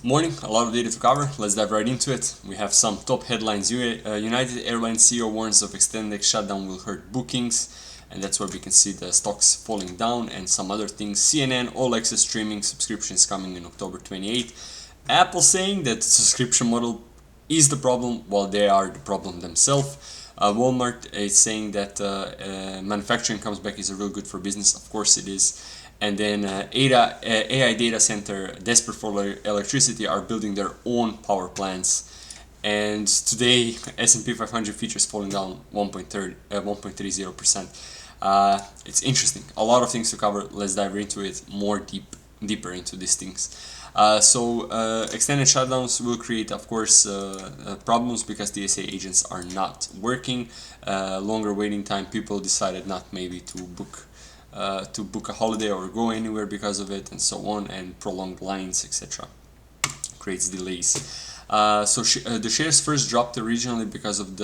Morning, a lot of data to cover. Let's dive right into it. We have some top headlines. United Airlines CEO warns of extended shutdown will hurt bookings, and that's where we can see the stocks falling down and some other things. CNN all access streaming subscriptions coming in October 28. Apple saying that the subscription model is the problem while they are the problem themselves. Walmart is saying that manufacturing comes back is a real good for business. Of course it is. And then AI data center, desperate for electricity, are building their own power plants. And today, S&P 500 features falling down 1.30%. It's interesting. A lot of things to cover. Let's dive into it deeper into these things. Extended shutdowns will create, of course, problems because TSA agents are not working. Longer waiting time. People decided not maybe to book a holiday or go anywhere because of it, and so on, and prolonged lines, etc. creates delays. The shares first dropped originally because of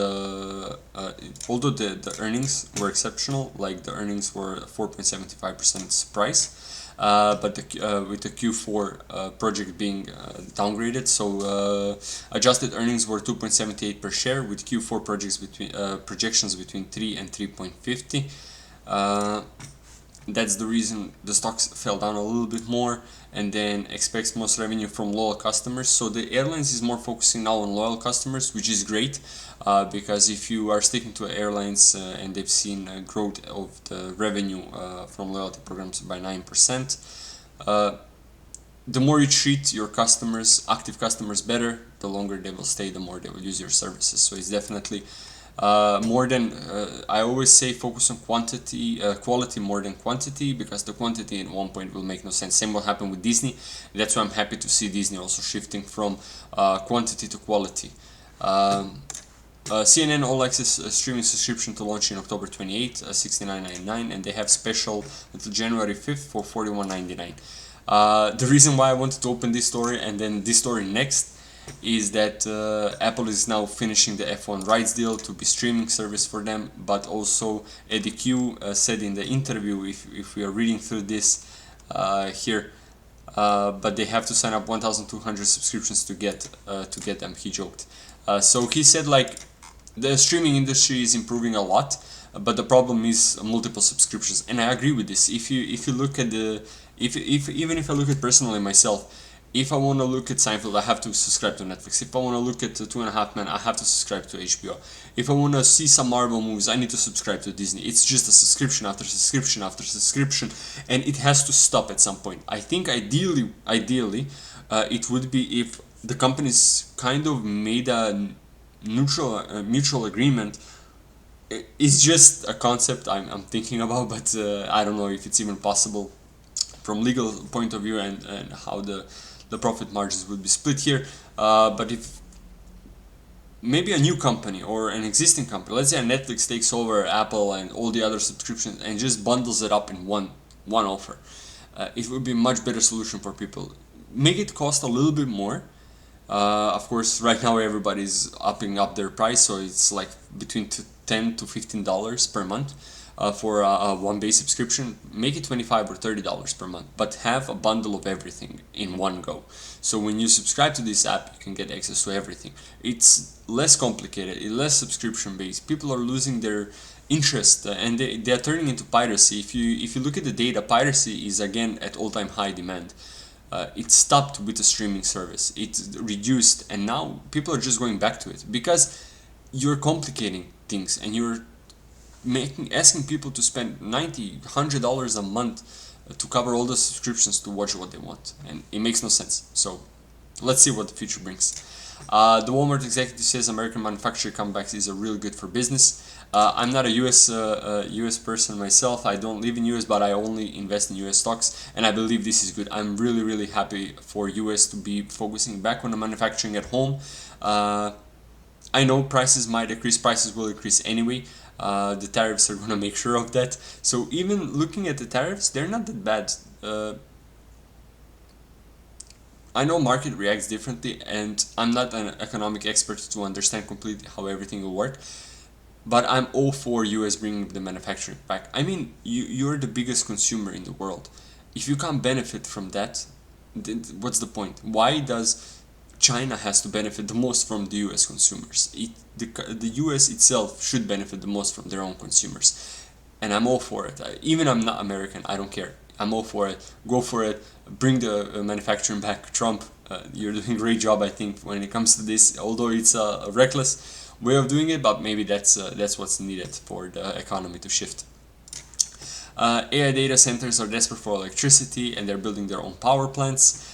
although the earnings were exceptional, like the earnings were 4.75% surprise, but with the Q4 project being downgraded, so adjusted earnings were 2.78 per share with Q4 projections between 3 and 3.50. That's the reason the stocks fell down a little bit more, and then expects most revenue from loyal customers. So the airlines is more focusing now on loyal customers, which is great, because if you are sticking to airlines and they've seen a growth of the revenue from loyalty programs by 9%, the more you treat your customers, active customers, better, the longer they will stay, the more they will use your services. So it's definitely more than I always say, focus on quality more than quantity, because the quantity at one point will make no sense. Same will happen with Disney. That's why I'm happy to see Disney also shifting from quantity to quality. CNN all access streaming subscription to launch in October 28, $69.99, and they have special until January 5th for $41.99. The reason why I wanted to open this story and then this story next is that Apple is now finishing the F1 rights deal to be streaming service for them, but also Eddie Q said in the interview, if we are reading through this here, but they have to sign up 1,200 subscriptions to get them, he joked. So he said, like, the streaming industry is improving a lot, but the problem is multiple subscriptions, and I agree with this. If you look at even if I look at personally myself, if I want to look at Seinfeld, I have to subscribe to Netflix. If I want to look at Two and a Half Men, I have to subscribe to HBO. If I want to see some Marvel movies, I need to subscribe to Disney. It's just a subscription after subscription after subscription, and it has to stop at some point. I think ideally, it would be if the companies kind of made a mutual agreement. It's just a concept I'm thinking about, but I don't know if it's even possible from legal point of view and how the profit margins would be split here. But if maybe a new company or an existing company, let's say a Netflix takes over Apple and all the other subscriptions and just bundles it up in one offer, it would be a much better solution for people. Make it cost a little bit more. Of course, right now everybody's upping up their price, so it's like between $10 to $15 per month. For a one-day subscription. Make it $25 or $30 per month, but have a bundle of everything in one go. So when you subscribe to this app, you can get access to everything. It's less complicated, it's less subscription-based. People are losing their interest, and they are turning into piracy. If you look at the data, piracy is again at all-time high demand. It stopped with the streaming service. It's reduced, and now people are just going back to it because you're complicating things and you're asking people to spend $90, $100 a month to cover all the subscriptions to watch what they want, and it makes no sense. So let's see what the future brings. The Walmart executive says American manufacturing comebacks is a real good for business. I'm not a US person myself. I don't live in US, but I only invest in US stocks, and I believe this is good. I'm really happy for US to be focusing back on the manufacturing at home. I know prices might decrease, prices will increase anyway. The tariffs are going to make sure of that. So even looking at the tariffs, they're not that bad. I know market reacts differently, and I'm not an economic expert to understand completely how everything will work. But I'm all for US bringing the manufacturing back. I mean, you're the biggest consumer in the world. If you can't benefit from that, What's the point? Why does China has to benefit the most from the US consumers? The US itself should benefit the most from their own consumers. And I'm all for it. Even I'm not American, I don't care. I'm all for it. Go for it. Bring the manufacturing back. Trump, you're doing a great job, I think, when it comes to this. Although it's a reckless way of doing it, but maybe that's what's needed for the economy to shift. AI data centers are desperate for electricity, and they're building their own power plants.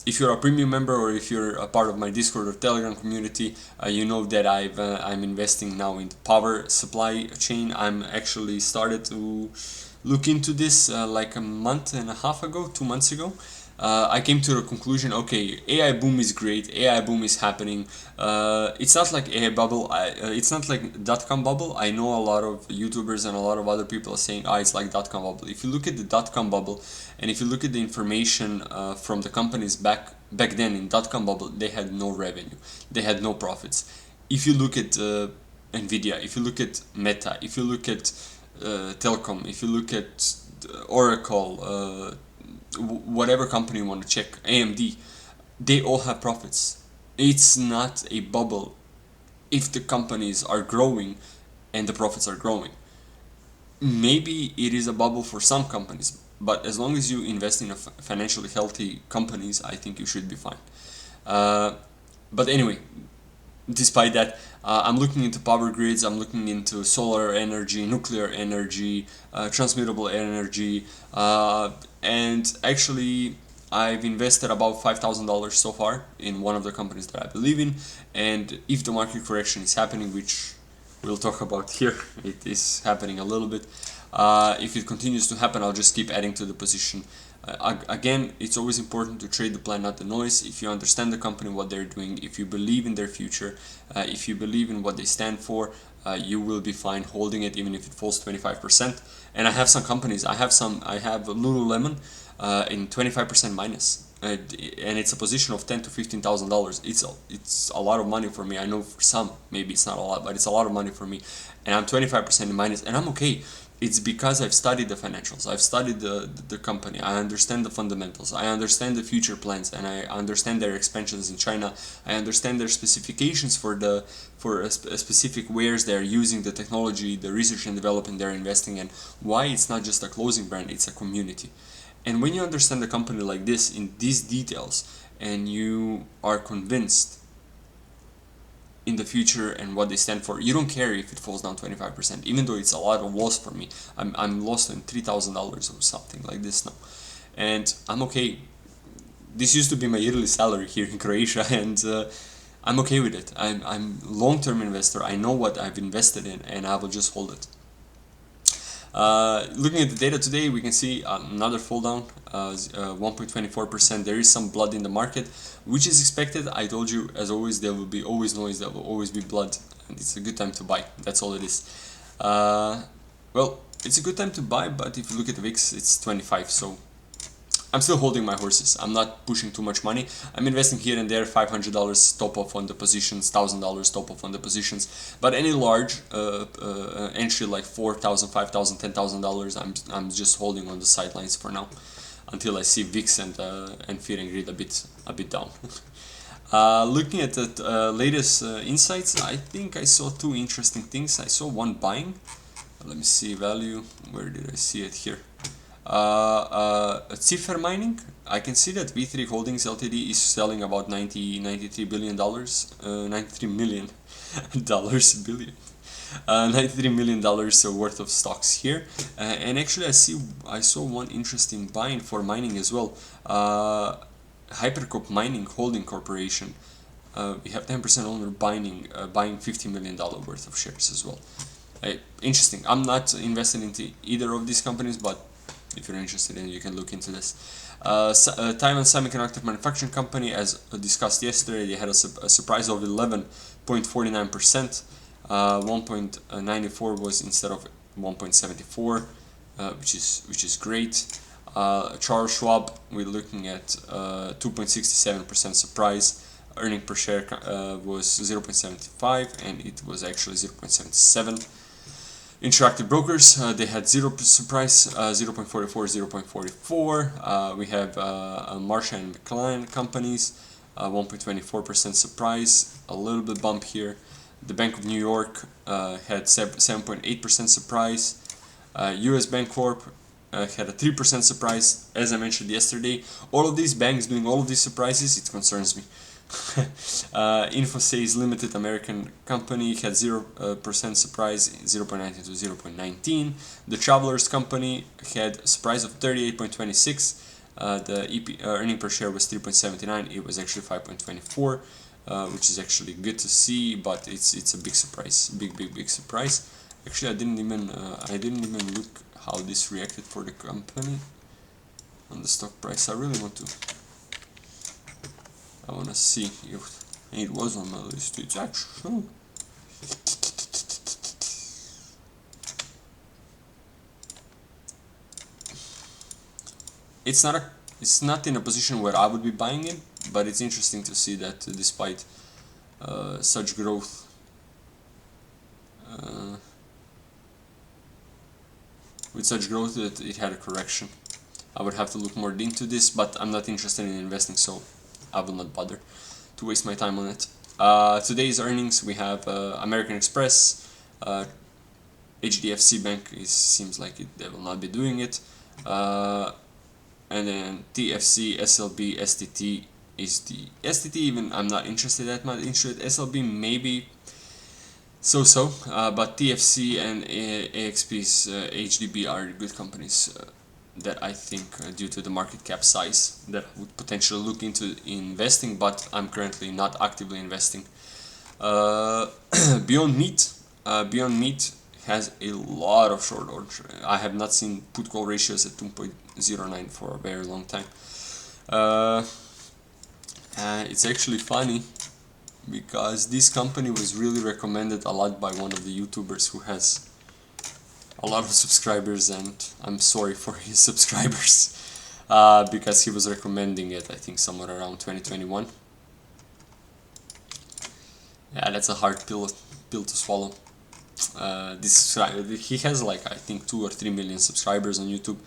If you're a premium member, or if you're a part of my Discord or Telegram community, you know that I'm investing now in the power supply chain. I'm actually started to look into this like a month and a half ago, 2 months ago. I came to the conclusion, okay, AI boom is great, AI boom is happening. It's not like AI bubble, it's not like dot-com bubble. I know a lot of YouTubers and a lot of other people are saying, it's like dot-com bubble. If you look at the dot-com bubble, and if you look at the information from the companies back then in dot-com bubble, they had no revenue, they had no profits. If you look at Nvidia, if you look at Meta, if you look at Telecom, if you look at Oracle, whatever company you want to check, AMD, they all have profits. It's not a bubble if the companies are growing and the profits are growing. Maybe it is a bubble for some companies, but as long as you invest in a financially healthy companies, I think you should be fine. But anyway, despite that, I'm looking into power grids, I'm looking into solar energy, nuclear energy, transmittable energy, and actually I've invested about $5,000 so far in one of the companies that I believe in, and if the market correction is happening, which we'll talk about here, it is happening a little bit, if it continues to happen, I'll just keep adding to the position. Again, it's always important to trade the plan, not the noise. If you understand the company, what they're doing, if you believe in their future, if you believe in what they stand for, you will be fine holding it even if it falls 25%. And I have some companies, I have Lululemon in 25% minus, and it's a position of $10,000 to $15,000. It's a lot of money for me. I know for some maybe it's not a lot, but it's a lot of money for me, and I'm 25% in minus, and I'm okay. It's because I've studied the financials, I've studied the company, I understand the fundamentals, I understand the future plans, and I understand their expansions in China. I understand their specifications for a specific wares they're using, the technology, the research and development they're investing in, why it's not just a clothing brand, it's a community. And when you understand the company like this, in these details, and you are convinced in the future and what they stand for, you don't care if it falls down 25%, even though it's a lot of loss for me. I'm lost in $3,000 or something like this now, and I'm okay. This used to be my yearly salary here in Croatia, and I'm okay with it. I'm long-term investor. I know what I've invested in, and I will just hold it. Looking at the data today, we can see another fall down, 1.24%. There is some blood in the market, which is expected. I told you, as always, there will be always noise, there will always be blood, and it's a good time to buy. That's all it is. Well, it's a good time to buy, but if you look at the VIX, it's 25, so I'm still holding my horses. I'm not pushing too much money. I'm investing here and there, $500 top off on the positions, $1,000 top off on the positions. But any large entry like $4,000, $5,000, $10,000, I'm just holding on the sidelines for now, until I see VIX and Fear and Greed a bit down. Looking at the latest insights, I think I saw two interesting things. I saw one buying. Let me see value. Where did I see it here? Cipher mining, I can see that V3 Holdings Ltd is selling about $93 million worth of stocks here, and actually I saw one interesting buying for mining as well. Hypercop Mining Holding Corporation, we have 10% owner buying $50 million worth of shares as well. Interesting. I'm not invested into either of these companies, but if you're interested in it, you can look into this. Taiwan Semiconductor Manufacturing Company, as discussed yesterday, they had a surprise of 11.49%. 1.94 was instead of 1.74, which is great. Charles Schwab, we're looking at 2.67% surprise. Earning per share was 0.75, and it was actually 0.77. Interactive brokers, they had zero surprise, 0.44, 0.44. We have Marsh and McLaren companies, 1.24% surprise, a little bit bump here. The Bank of New York had 7.8% surprise. US Bank Corp had a 3% surprise. As I mentioned yesterday, all of these banks doing all of these surprises, it concerns me. INFY Limited, American company, had 0% surprise, 0.19 to 0.19. The Travelers company had a surprise of 38.26. The earning per share was 3.79. It was actually 5.24, which is actually good to see, but it's a big surprise, big surprise. Actually, I didn't even look how this reacted for the company on the stock price. I really want to. I want to see if it was on my list. It's actually it's not in a position where I would be buying it, but it's interesting to see that despite such growth, with such growth, that it had a correction. I would have to look more into this, but I'm not interested in investing, so I will not bother to waste my time on it. Today's earnings, we have American Express, HDFC Bank seems like they will not be doing it, and then TFC, SLB, STT is the STT. Even I'm not interested that much into it. SLB maybe so, but TFC and AXP's HDB are good companies. That I think, due to the market cap size, that I would potentially look into investing, but I'm currently not actively investing. Beyond Meat has a lot of short orders. I have not seen put call ratios at 2.09 for a very long time. It's actually funny because this company was really recommended a lot by one of the YouTubers who has a lot of subscribers, and I'm sorry for his subscribers, because he was recommending it, I think somewhere around 2021. Yeah, that's a hard pill to swallow. He has like, I think 2 or 3 million subscribers on YouTube.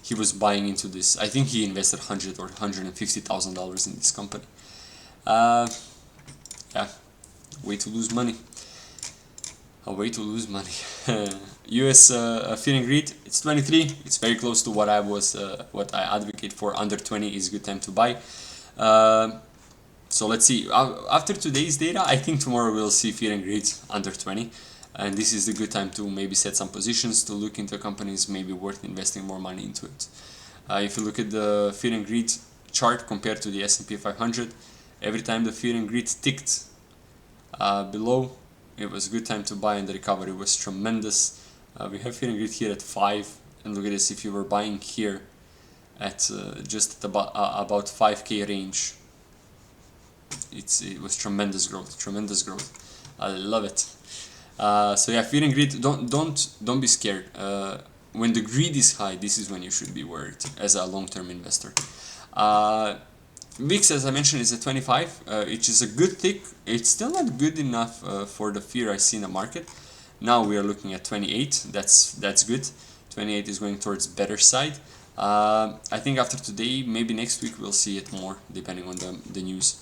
He was buying into this. I think he invested $100,000 or $150,000 in this company. Yeah, way to lose money. A way to lose money. US Fear and Greed, it's 23. It's very close to what I advocate for. Under 20 is a good time to buy. So let's see. After today's data, I think tomorrow we'll see Fear and Greed under 20, and this is the good time to maybe set some positions, to look into companies maybe worth investing more money into it. If you look at the Fear and Greed chart compared to the S&P 500, every time the Fear and Greed ticked below, it was a good time to buy, and the recovery was tremendous. We have Fear and Greed here at 5, and look at this, if you were buying here at just at about 5k range, it was tremendous growth. I love it. So yeah, Fear and Greed, don't be scared. When the greed is high, this is when you should be worried as a long-term investor. VIX, as I mentioned, is at 25, which is a good tick. It's still not good enough for the fear I see in the market. Now we are looking at 28. That's good. 28 is going towards better side. I think after today, maybe next week, we'll see it more, depending on the news.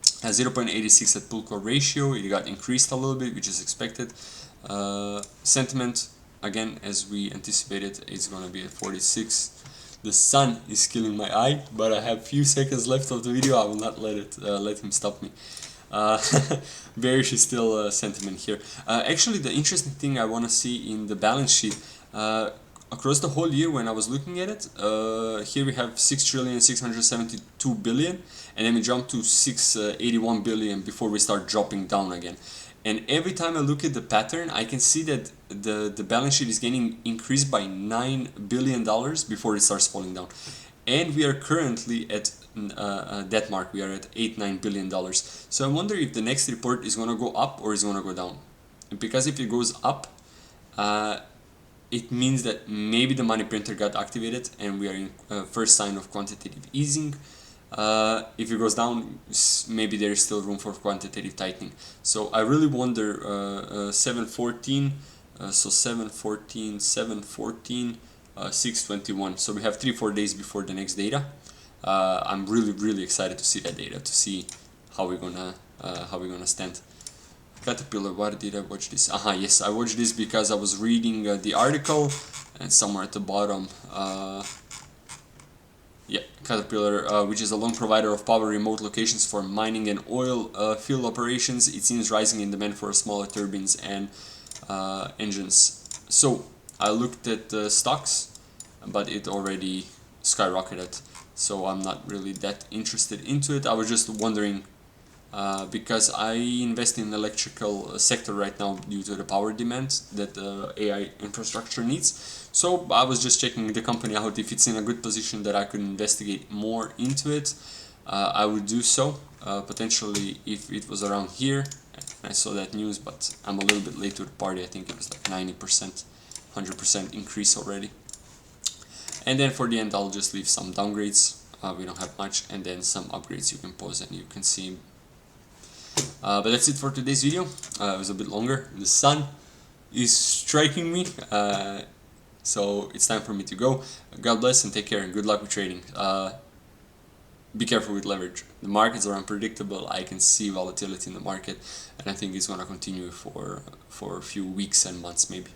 0.86 at pull call ratio. It got increased a little bit, which is expected. Sentiment, again, as we anticipated, it's going to be at 46. The sun is killing my eye, but I have few seconds left of the video. I will not let him stop me. Bearish is still sentiment here. Actually, the interesting thing I want to see in the balance sheet, across the whole year when I was looking at it, here we have 6,672 billion, and then we jump to 681 billion before we start dropping down again. And every time I look at the pattern, I can see that the balance sheet is getting increased by $9 billion before it starts falling down. And we are currently at that mark. We are at $8-9 billion. So I wonder if the next report is going to go up or is going to go down. Because if it goes up, it means that maybe the money printer got activated and we are in first sign of quantitative easing. If it goes down, maybe there is still room for quantitative tightening. So I really wonder 714 So 714, 714, 621. So we have 3-4 days before the next data. I'm really excited to see that data, to see how we're gonna stand. Caterpillar, why did I watch this? Yes, I watched this because I was reading the article, and somewhere at the bottom, yeah, Caterpillar, which is a long provider of power remote locations for mining and oil field operations. It seems rising in demand for smaller turbines and engines. So I looked at the stocks, but it already skyrocketed. So I'm not really that interested into it. I was just wondering, because I invest in the electrical sector right now due to the power demand that the AI infrastructure needs. So I was just checking the company out. If it's in a good position that I could investigate more into it, I would do so. Potentially if it was around here. I saw that news, but I'm a little bit late to the party. I think it was like 90%, 100% increase already. And then for the end, I'll just leave some downgrades. We don't have much, and then some upgrades you can pause and you can see. But that's it for today's video. It was a bit longer. The sun is striking me, so it's time for me to go. God bless and take care, and good luck with trading. Be careful with leverage. The markets are unpredictable. I can see volatility in the market, and I think it's going to continue for a few weeks and months maybe.